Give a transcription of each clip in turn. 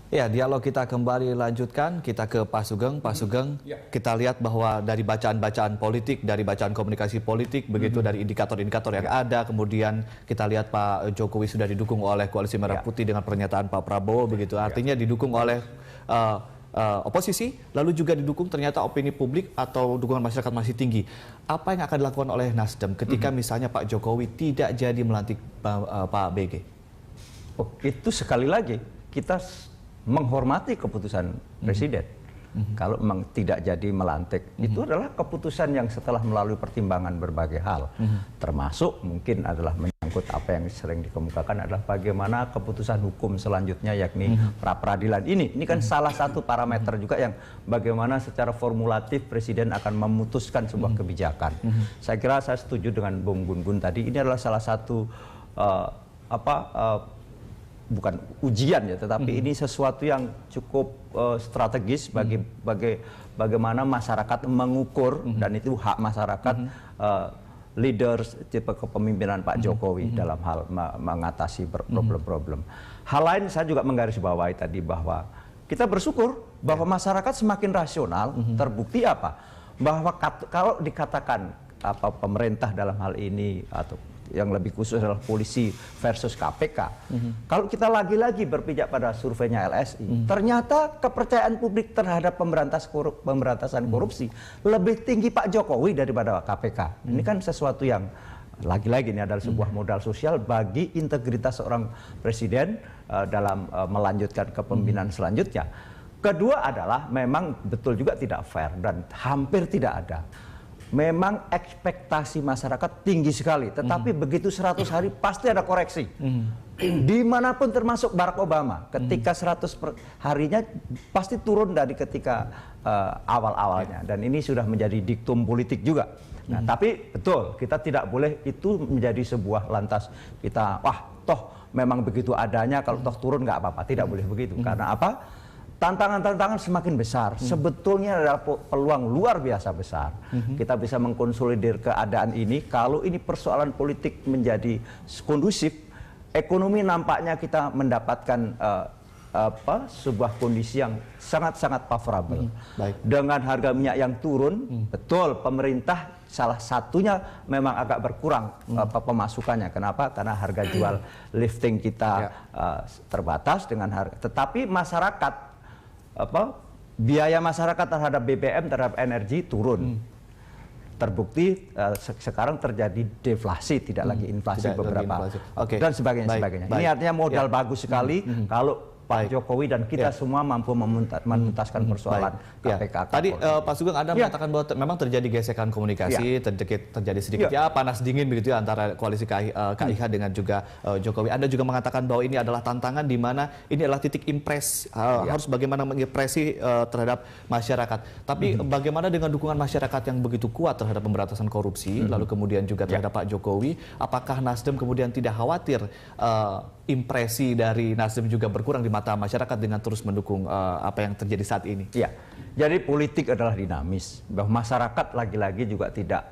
Ya, dialog kita kembali lanjutkan. Kita ke Pak Sugeng. Pak Sugeng, kita lihat bahwa dari bacaan-bacaan politik, dari bacaan komunikasi politik, begitu dari indikator-indikator yang ada, kemudian kita lihat Pak Jokowi sudah didukung oleh Koalisi Merah Putih dengan pernyataan Pak Prabowo, begitu. Artinya didukung oleh oposisi, lalu juga didukung ternyata opini publik atau dukungan masyarakat masih tinggi. Apa yang akan dilakukan oleh Nasdem ketika misalnya Pak Jokowi tidak jadi melantik Pak BG? Oh, itu sekali lagi kita menghormati keputusan Presiden. Kalau memang tidak jadi melantik, itu adalah keputusan yang setelah melalui pertimbangan berbagai hal. Termasuk mungkin adalah menyangkut apa yang sering dikemukakan adalah bagaimana keputusan hukum selanjutnya, yakni pra-peradilan ini. Ini kan salah satu parameter juga yang bagaimana secara formulatif Presiden akan memutuskan sebuah kebijakan. Saya kira saya setuju dengan Bung Gun-Gun tadi, ini adalah salah satu bukan ujian ya, tetapi ini sesuatu yang cukup strategis bagaimana masyarakat mengukur, dan itu hak masyarakat, leaders tipe kepemimpinan Pak Jokowi dalam hal mengatasi problem-problem. Hal lain saya juga menggarisbawahi tadi bahwa kita bersyukur bahwa masyarakat semakin rasional. Terbukti apa? Bahwa kalau dikatakan pemerintah dalam hal ini atau yang lebih khusus adalah polisi versus KPK. Kalau kita lagi-lagi berpijak pada surveinya LSI, ternyata kepercayaan publik terhadap pemberantasan korupsi lebih tinggi Pak Jokowi daripada KPK. Ini kan sesuatu yang lagi-lagi ini adalah sebuah modal sosial bagi integritas seorang presiden dalam melanjutkan kepemimpinan selanjutnya. Kedua adalah memang betul juga tidak fair dan hampir tidak ada. Memang ekspektasi masyarakat tinggi sekali, tetapi begitu 100 hari pasti ada koreksi. Dimanapun termasuk Barack Obama, ketika 100 harinya pasti turun dari ketika awal-awalnya. Dan ini sudah menjadi diktum politik juga. Nah, tapi betul, kita tidak boleh itu menjadi sebuah lantas kita, wah toh memang begitu adanya, kalau toh turun nggak apa-apa. Tidak boleh begitu. Karena apa? Tantangan-tantangan semakin besar. Sebetulnya adalah peluang luar biasa besar. Kita bisa mengkonsolidir keadaan ini. Kalau ini persoalan politik menjadi kondusif, ekonomi nampaknya kita mendapatkan sebuah kondisi yang sangat-sangat favorable. Dengan harga minyak yang turun, betul pemerintah salah satunya memang agak berkurang pemasukannya. Kenapa? Karena harga jual lifting kita terbatas dengan harga. Tetapi masyarakat biaya masyarakat terhadap BBM, terhadap energi turun. Terbukti sekarang terjadi deflasi, tidak lagi inflasi beberapa dan sebagainya. Ini artinya modal bagus sekali kalau Pak Jokowi dan kita semua mampu menuntaskan persoalan KPK. Tadi Pak Sugeng, Anda mengatakan bahwa memang terjadi gesekan komunikasi, terjadi sedikit panas dingin begitu ya antara koalisi KIH dengan juga Jokowi. Anda juga mengatakan bahwa ini adalah tantangan di mana ini adalah titik impres, harus bagaimana mengimpresi terhadap masyarakat. Tapi bagaimana dengan dukungan masyarakat yang begitu kuat terhadap pemberantasan korupsi, lalu kemudian juga terhadap Pak Jokowi, apakah Nasdem kemudian tidak khawatir impresi dari Nasdem juga berkurang di mata masyarakat dengan terus mendukung apa yang terjadi saat ini? Ya, jadi politik adalah dinamis. Bahwa masyarakat lagi-lagi juga tidak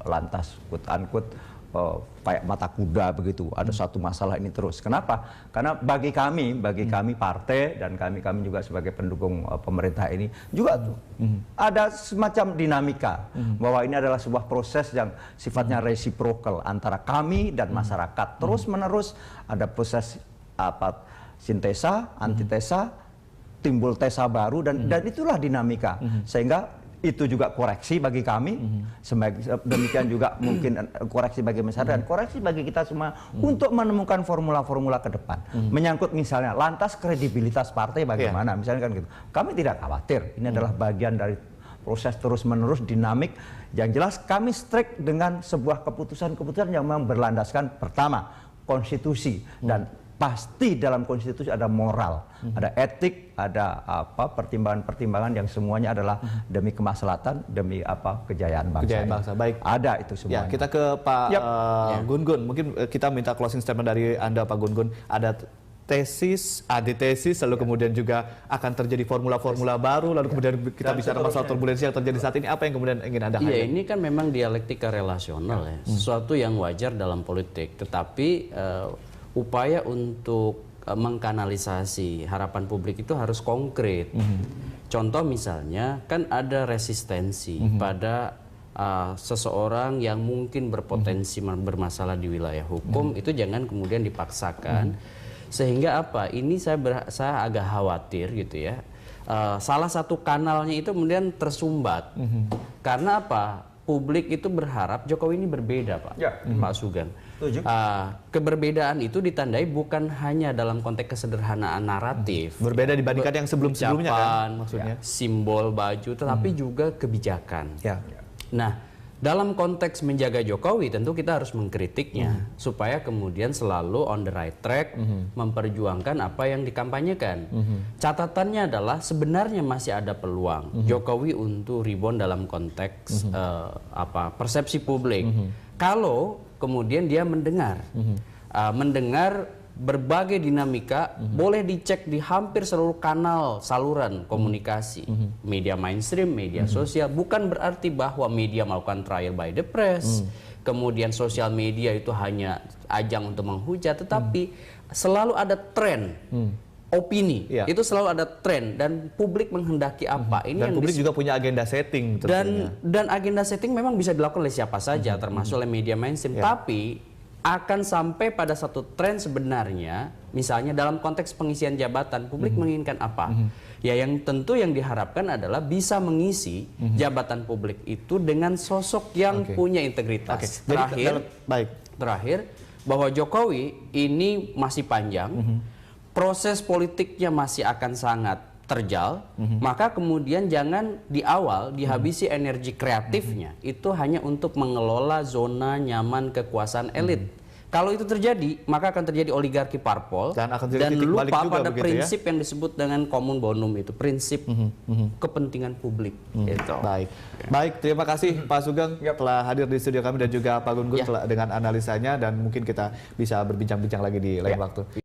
lantas quote-unquote kayak mata kuda begitu. Ada satu masalah ini terus. Kenapa? Karena bagi kami partai dan kami juga sebagai pendukung pemerintah ini juga ada semacam dinamika bahwa ini adalah sebuah proses yang sifatnya reciprocal antara kami dan masyarakat. Terus menerus ada proses sintesa, antitesa, timbul tesa baru dan itulah dinamika. Sehingga itu juga koreksi bagi kami, demikian juga mungkin koreksi bagi masyarakat dan koreksi bagi kita semua untuk menemukan formula-formula ke depan. Menyangkut misalnya lantas kredibilitas partai bagaimana, misalnya kan gitu. Kami tidak khawatir, ini adalah bagian dari proses terus-menerus dinamik. Yang jelas kami strict dengan sebuah keputusan-keputusan yang memang berlandaskan pertama konstitusi dan pasti dalam konstitusi ada moral, ada etik, ada pertimbangan-pertimbangan yang semuanya adalah demi kemaslahatan, demi kejayaan bangsa. Baik. Ada itu semuanya. Ya, kita ke Pak Gun-Gun. Mungkin kita minta closing statement dari Anda, Pak Gun-Gun. Ada tesis, antitesis, lalu kemudian juga akan terjadi formula-formula baru, lalu kemudian kita bicara masalah turbulensi yang terjadi saat ini. Apa yang kemudian ingin Anda highlight? Iya, ini kan memang dialektika relasional ya, sesuatu yang wajar dalam politik. Tetapi upaya untuk mengkanalisasi harapan publik itu harus konkret. Contoh misalnya kan ada resistensi pada seseorang yang mungkin berpotensi bermasalah di wilayah hukum, itu jangan kemudian dipaksakan. Sehingga apa? Ini saya agak khawatir gitu ya. Salah satu kanalnya itu kemudian tersumbat. Karena apa? Publik itu berharap Jokowi ini berbeda, Pak. Ya. Pak Sugeng. Keberbedaan itu ditandai bukan hanya dalam konteks kesederhanaan naratif. Berbeda dibandingkan yang sebelum-sebelumnya kan ucapan, maksudnya. simbol baju, tetapi juga kebijakan. Ya. Nah, dalam konteks menjaga Jokowi tentu kita harus mengkritiknya supaya kemudian selalu on the right track memperjuangkan apa yang dikampanyekan. Catatannya adalah sebenarnya masih ada peluang Jokowi untuk rebound dalam konteks persepsi publik. Kalau kemudian dia mendengar berbagai dinamika, boleh dicek di hampir seluruh kanal saluran komunikasi, media mainstream, media sosial. Bukan berarti bahwa media melakukan trial by the press, kemudian sosial media itu hanya ajang untuk menghujat, tetapi selalu ada tren. Opini, itu selalu ada tren dan publik menghendaki apa. Ini Dan yang publik juga punya agenda setting tentunya. dan agenda setting memang bisa dilakukan oleh siapa saja, termasuk oleh media mainstream. Tapi akan sampai pada satu tren sebenarnya, misalnya dalam konteks pengisian jabatan, publik menginginkan apa? Ya yang tentu yang diharapkan adalah bisa mengisi jabatan publik itu dengan sosok yang punya integritas. Terakhir, bahwa Jokowi ini masih panjang, proses politiknya masih akan sangat terjal, maka kemudian jangan di awal dihabisi energi kreatifnya itu hanya untuk mengelola zona nyaman kekuasaan elit. Kalau itu terjadi, maka akan terjadi oligarki parpol dan lupa pada begitu, prinsip yang disebut dengan common bonum itu, prinsip kepentingan publik. Gitu. Baik, terima kasih Pak Sugeng telah hadir di studio kami dan juga Pak Gun Gun dengan analisanya, dan mungkin kita bisa berbincang-bincang lagi di lain waktu.